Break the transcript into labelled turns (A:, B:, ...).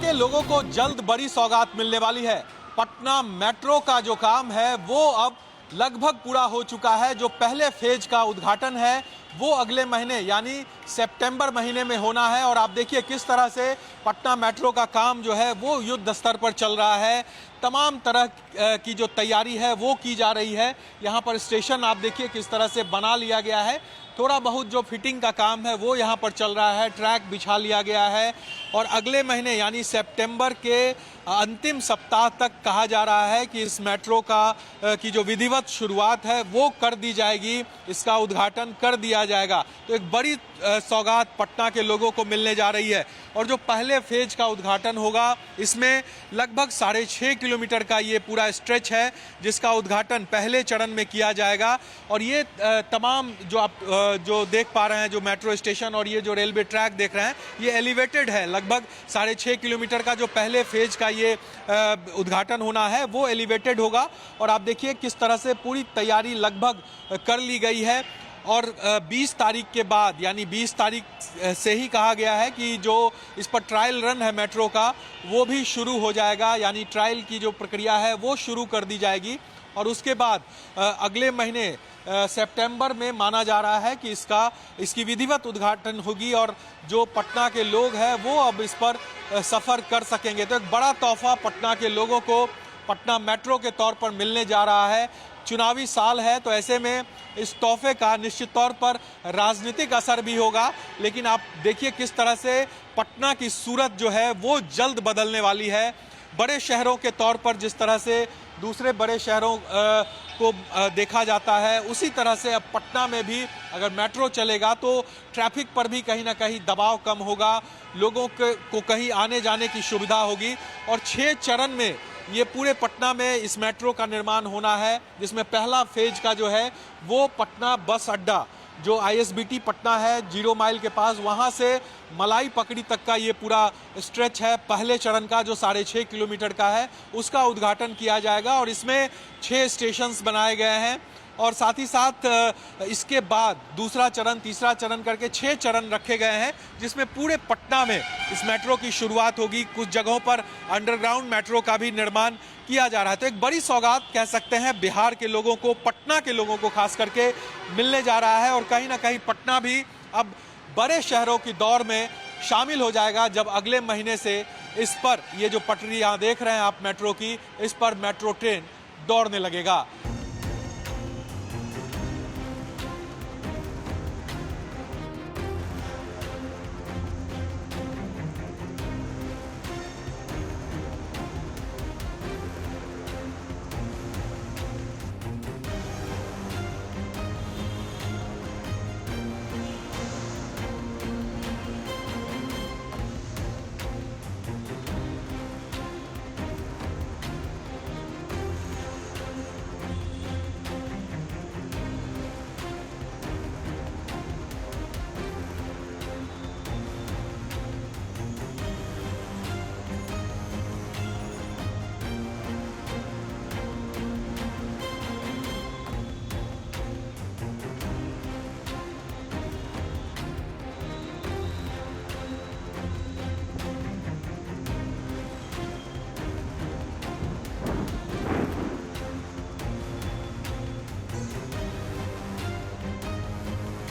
A: के लोगों को जल्द बड़ी सौगात मिलने वाली है। पटना मेट्रो का जो काम है वो अब लगभग पूरा हो चुका है। जो पहले फेज का उद्घाटन है वो अगले महीने यानी सितंबर महीने में होना है। और आप देखिए किस तरह से पटना मेट्रो का काम जो है वो युद्ध स्तर पर चल रहा है। तमाम तरह की जो तैयारी है वो की जा रही है। यहाँ पर स्टेशन आप देखिए किस तरह से बना लिया गया है। थोड़ा बहुत जो फिटिंग का काम है वो यहाँ पर चल रहा है। ट्रैक बिछा लिया गया है और अगले महीने यानी सितंबर के अंतिम सप्ताह तक कहा जा रहा है कि इस मेट्रो की जो विधिवत शुरुआत है वो कर दी जाएगी, इसका उद्घाटन कर दिया जाएगा। तो एक बड़ी सौगात पटना के लोगों को मिलने जा रही है। और जो पहले फेज का उद्घाटन होगा इसमें लगभग 6.5 किलोमीटर का ये पूरा स्ट्रेच है जिसका उद्घाटन पहले चरण में किया जाएगा। और ये तमाम जो आप जो देख पा रहे हैं, जो मेट्रो स्टेशन और ये जो रेलवे ट्रैक देख रहे हैं, ये एलिवेटेड है। लगभग 6.5 किलोमीटर का जो पहले फेज का ये उद्घाटन होना है वो एलिवेटेड होगा। और आप देखिए किस तरह से पूरी तैयारी लगभग कर ली गई है। और 20 तारीख के बाद यानी 20 तारीख से ही कहा गया है कि जो इस पर ट्रायल रन है मेट्रो का वो भी शुरू हो जाएगा, यानी ट्रायल की जो प्रक्रिया है वो शुरू कर दी जाएगी। और उसके बाद अगले महीने सितंबर में माना जा रहा है कि इसकी विधिवत उद्घाटन होगी और जो पटना के लोग हैं वो अब इस पर सफ़र कर सकेंगे। तो एक बड़ा तोहफा पटना के लोगों को पटना मेट्रो के तौर पर मिलने जा रहा है। चुनावी साल है तो ऐसे में इस तोहफे का निश्चित तौर पर राजनीतिक असर भी होगा। लेकिन आप देखिए किस तरह से पटना की सूरत जो है वो जल्द बदलने वाली है। बड़े शहरों के तौर पर जिस तरह से दूसरे बड़े शहरों को देखा जाता है उसी तरह से अब पटना में भी अगर मेट्रो चलेगा तो ट्रैफिक पर भी कहीं ना कहीं दबाव कम होगा, लोगों को कहीं आने जाने की सुविधा होगी। और 6 चरण में ये पूरे पटना में इस मेट्रो का निर्माण होना है, जिसमें पहला फेज का जो है वो पटना बस अड्डा जो आईएसबीटी पटना है 0 माइल के पास, वहाँ से मलाई पकड़ी तक का ये पूरा स्ट्रेच है पहले चरण का जो 6.5 किलोमीटर का है, उसका उद्घाटन किया जाएगा। और इसमें 6 स्टेशंस बनाए गए हैं और साथ ही साथ इसके बाद दूसरा चरण, तीसरा चरण करके 6 चरण रखे गए हैं जिसमें पूरे पटना में इस मेट्रो की शुरुआत होगी। कुछ जगहों पर अंडरग्राउंड मेट्रो का भी निर्माण किया जा रहा है। तो एक बड़ी सौगात कह सकते हैं बिहार के लोगों को, पटना के लोगों को खास करके मिलने जा रहा है। और कहीं ना कहीं पटना भी अब बड़े शहरों की दौड़ में शामिल हो जाएगा जब अगले महीने से इस पर ये जो पटरी यहाँ देख रहे हैं आप मेट्रो की, इस पर मेट्रो ट्रेन दौड़ने लगेगा।